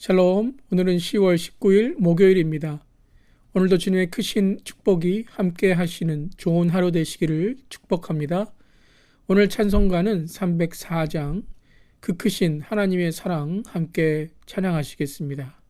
샬롬, 오늘은 10월 19일 목요일입니다. 오늘도 주님의 크신 축복이 함께 하시는 좋은 하루 되시기를 축복합니다. 오늘 찬송가는 304장 그 크신 하나님의 사랑 함께 찬양하시겠습니다.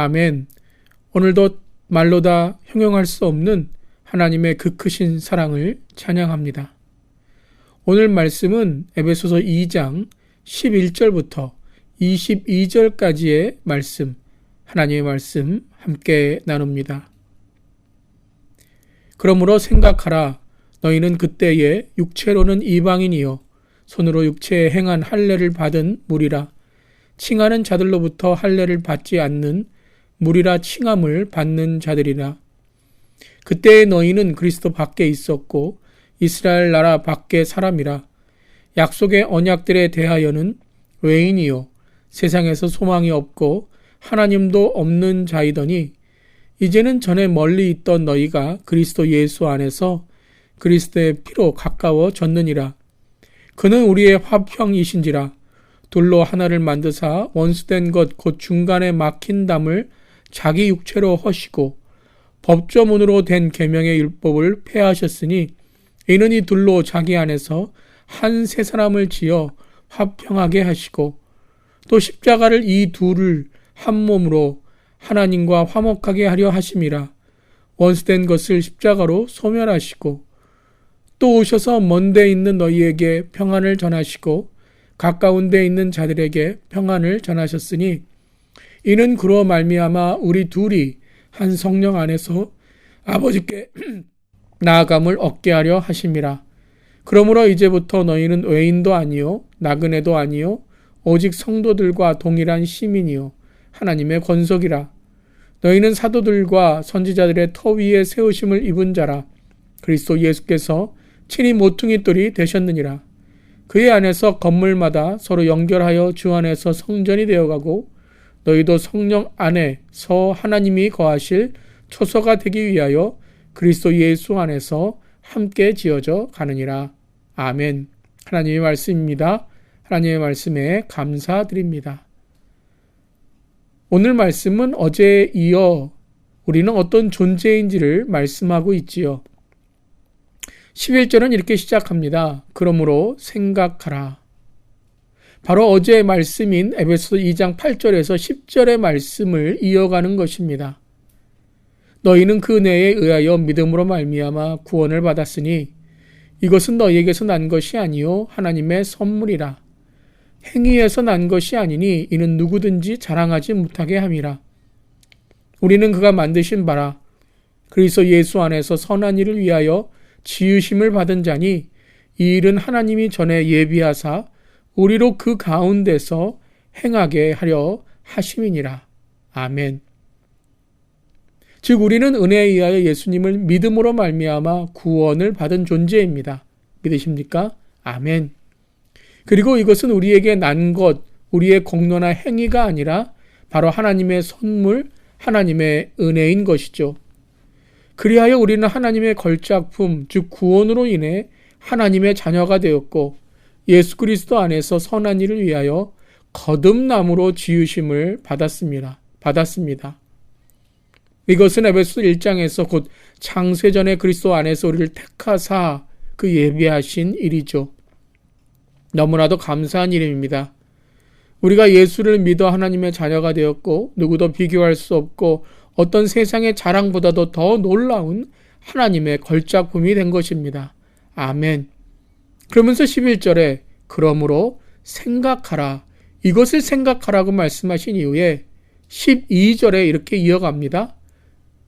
아멘. 오늘도 말로 다 형용할 수 없는 하나님의 그 크신 사랑을 찬양합니다. 오늘 말씀은 에베소서 2장 11절부터 22절까지의 말씀, 하나님의 말씀 함께 나눕니다. 그러므로 생각하라. 너희는 그때에 육체로는 이방인이요 손으로 육체에 행한 할례를 받은 무리라. 칭하는 자들로부터 할례를 받지 않는 무리라 칭함을 받는 자들이라. 그때의 너희는 그리스도 밖에 있었고 이스라엘 나라 밖의 사람이라. 약속의 언약들에 대하여는 외인이요 세상에서 소망이 없고 하나님도 없는 자이더니 이제는 전에 멀리 있던 너희가 그리스도 예수 안에서 그리스도의 피로 가까워졌느니라. 그는 우리의 화평이신지라. 돌로 하나를 만드사 원수된 것 곧 중간에 막힌 담을 자기 육체로 허시고 법조문으로 된 계명의 율법을 폐하셨으니 이는 이 둘로 자기 안에서 한 세 사람을 지어 화평하게 하시고 또 십자가를 이 둘을 한 몸으로 하나님과 화목하게 하려 하심이라. 원수된 것을 십자가로 소멸하시고 또 오셔서 먼 데 있는 너희에게 평안을 전하시고 가까운 데 있는 자들에게 평안을 전하셨으니 이는 그로 말미암아 우리 둘이 한 성령 안에서 아버지께 나아감을 얻게 하려 하심이라. 그러므로 이제부터 너희는 외인도 아니요 나그네도 아니요 오직 성도들과 동일한 시민이요 하나님의 권속이라. 너희는 사도들과 선지자들의 터 위에 세우심을 입은 자라. 그리스도 예수께서 친히 모퉁이 돌이 되셨느니라. 그의 안에서 건물마다 서로 연결하여 주 안에서 성전이 되어가고 너희도 성령 안에서 하나님이 거하실 초소가 되기 위하여 그리스도 예수 안에서 함께 지어져 가느니라. 아멘. 하나님의 말씀입니다. 하나님의 말씀에 감사드립니다. 오늘 말씀은 어제에 이어 우리는 어떤 존재인지를 말씀하고 있지요. 11절은 이렇게 시작합니다. 그러므로 생각하라. 바로 어제의 말씀인 에베소서 2장 8절에서 10절의 말씀을 이어가는 것입니다. 너희는 그 은혜에 의하여 믿음으로 말미암아 구원을 받았으니 이것은 너희에게서 난 것이 아니요 하나님의 선물이라. 행위에서 난 것이 아니니 이는 누구든지 자랑하지 못하게 함이라. 우리는 그가 만드신 바라 그리스도 예수 안에서 선한 일을 위하여 지으심을 받은 자니 이 일은 하나님이 전에 예비하사 우리로 그 가운데서 행하게 하려 하심이니라. 아멘. 즉 우리는 은혜에 의하여 예수님을 믿음으로 말미암아 구원을 받은 존재입니다. 믿으십니까? 아멘. 그리고 이것은 우리에게 난 것, 우리의 공로나 행위가 아니라 바로 하나님의 선물, 하나님의 은혜인 것이죠. 그리하여 우리는 하나님의 걸작품, 즉 구원으로 인해 하나님의 자녀가 되었고 예수 그리스도 안에서 선한 일을 위하여 거듭남으로 지으심을 받았습니다. 이것은 에베소 1장에서 곧 창세전에 그리스도 안에서 우리를 택하사 그 예비하신 일이죠. 너무나도 감사한 일입니다. 우리가 예수를 믿어 하나님의 자녀가 되었고 누구도 비교할 수 없고 어떤 세상의 자랑보다도 더 놀라운 하나님의 걸작품이 된 것입니다. 아멘. 그러면서 11절에 그러므로 생각하라. 이것을 생각하라고 말씀하신 이후에 12절에 이렇게 이어갑니다.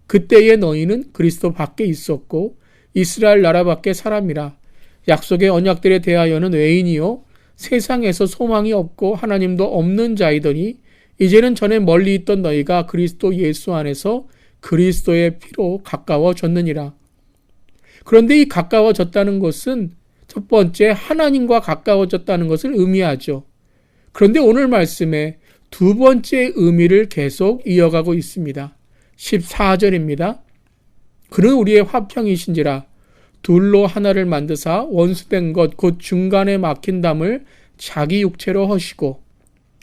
그때에 너희는 그리스도 밖에 있었고 이스라엘 나라 밖에 사람이라. 약속의 언약들에 대하여는 외인이요 세상에서 소망이 없고 하나님도 없는 자이더니 이제는 전에 멀리 있던 너희가 그리스도 예수 안에서 그리스도의 피로 가까워졌느니라. 그런데 이 가까워졌다는 것은 첫 번째 하나님과 가까워졌다는 것을 의미하죠. 그런데 오늘 말씀에 두 번째 의미를 계속 이어가고 있습니다. 14절입니다. 그는 우리의 화평이신지라 둘로 하나를 만드사 원수된 것 곧 중간에 막힌 담을 자기 육체로 허시고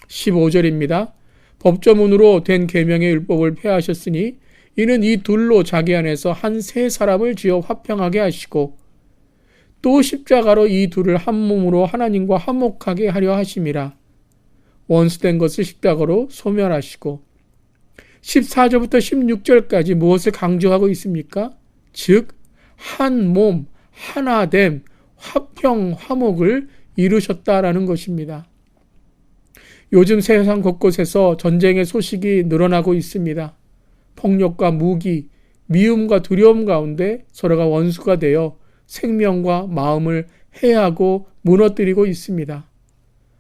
15절입니다. 법조문으로 된 계명의 율법을 폐하셨으니 이는 이 둘로 자기 안에서 한 세 사람을 지어 화평하게 하시고 또 십자가로 이 둘을 한 몸으로 하나님과 화목하게 하려 하심이라. 원수된 것을 십자가로 소멸하시고 14절부터 16절까지 무엇을 강조하고 있습니까? 즉 한 몸, 하나됨, 화평, 화목을 이루셨다라는 것입니다. 요즘 세상 곳곳에서 전쟁의 소식이 늘어나고 있습니다. 폭력과 무기, 미움과 두려움 가운데 서로가 원수가 되어 생명과 마음을 해하고 무너뜨리고 있습니다.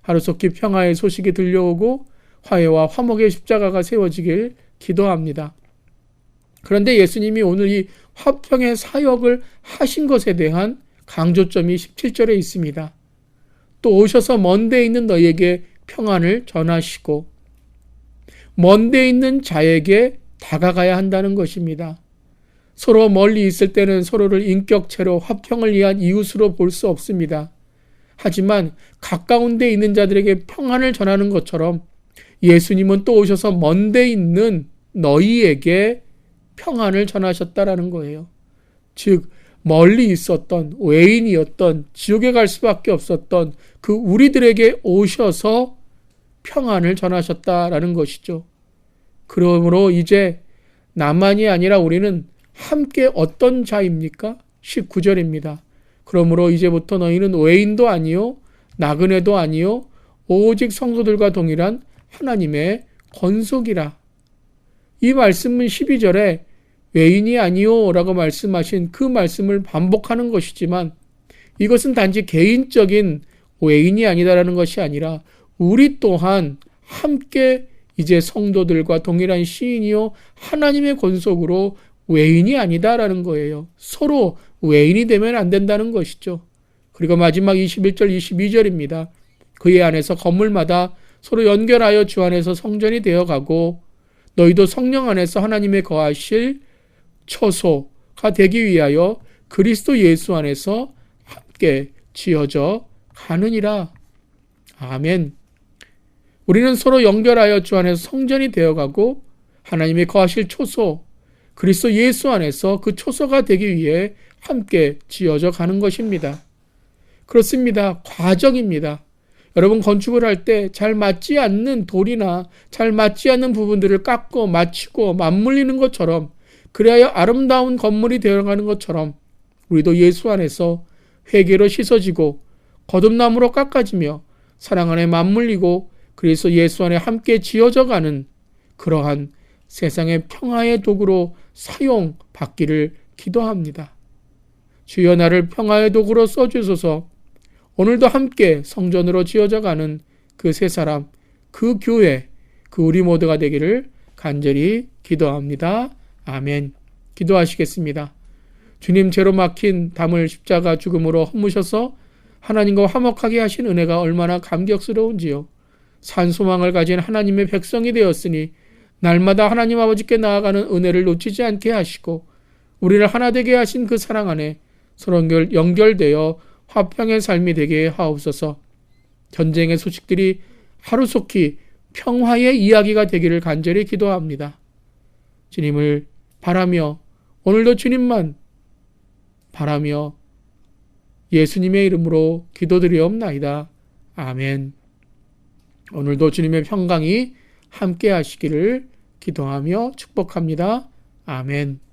하루속히 평화의 소식이 들려오고 화해와 화목의 십자가가 세워지길 기도합니다. 그런데 예수님이 오늘 이 화평의 사역을 하신 것에 대한 강조점이 17절에 있습니다. 또 오셔서 먼 데 있는 너희에게 평안을 전하시고 먼 데 있는 자에게 다가가야 한다는 것입니다. 서로 멀리 있을 때는 서로를 인격체로 화평을 위한 이웃으로 볼 수 없습니다. 하지만 가까운 데 있는 자들에게 평안을 전하는 것처럼 예수님은 또 오셔서 먼 데 있는 너희에게 평안을 전하셨다라는 거예요. 즉 멀리 있었던 외인이었던 지옥에 갈 수밖에 없었던 그 우리들에게 오셔서 평안을 전하셨다라는 것이죠. 그러므로 이제 나만이 아니라 우리는 함께 어떤 자입니까? 19절입니다. 그러므로 이제부터 너희는 외인도 아니요 나그네도 아니요 오직 성도들과 동일한 하나님의 권속이라. 이 말씀은 12절에 외인이 아니요 라고 말씀하신 그 말씀을 반복하는 것이지만 이것은 단지 개인적인 외인이 아니다라는 것이 아니라 우리 또한 함께 이제 성도들과 동일한 시인이요 하나님의 권속으로 외인이 아니다라는 거예요. 서로 외인이 되면 안 된다는 것이죠. 그리고 마지막 21절 22절입니다. 그의 안에서 건물마다 서로 연결하여 주 안에서 성전이 되어가고 너희도 성령 안에서 하나님의 거하실 처소가 되기 위하여 그리스도 예수 안에서 함께 지어져 가느니라. 아멘. 우리는 서로 연결하여 주 안에서 성전이 되어가고 하나님의 거하실 초소 그리스도 예수 안에서 그 초소가 되기 위해 함께 지어져 가는 것입니다. 그렇습니다. 과정입니다. 여러분 건축을 할 때 잘 맞지 않는 돌이나 잘 맞지 않는 부분들을 깎고 맞추고 맞물리는 것처럼 그래야 아름다운 건물이 되어가는 것처럼 우리도 예수 안에서 회개로 씻어지고 거듭남으로 깎아지며 사랑 안에 맞물리고 그래서 예수 안에 함께 지어져 가는 그러한 세상의 평화의 도구로 사용받기를 기도합니다. 주여 나를 평화의 도구로 써주소서. 오늘도 함께 성전으로 지어져 가는 그 세 사람, 그 교회, 그 우리 모두가 되기를 간절히 기도합니다. 아멘. 기도하시겠습니다. 주님 죄로 막힌 담을 십자가 죽음으로 허무셔서 하나님과 화목하게 하신 은혜가 얼마나 감격스러운지요. 산소망을 가진 하나님의 백성이 되었으니 날마다 하나님 아버지께 나아가는 은혜를 놓치지 않게 하시고 우리를 하나 되게 하신 그 사랑 안에 서로 연결되어 화평의 삶이 되게 하옵소서. 전쟁의 소식들이 하루속히 평화의 이야기가 되기를 간절히 기도합니다. 주님을 바라며 오늘도 주님만 바라며 예수님의 이름으로 기도드리옵나이다. 아멘. 오늘도 주님의 평강이 함께 하시기를 기도하며 축복합니다. 아멘.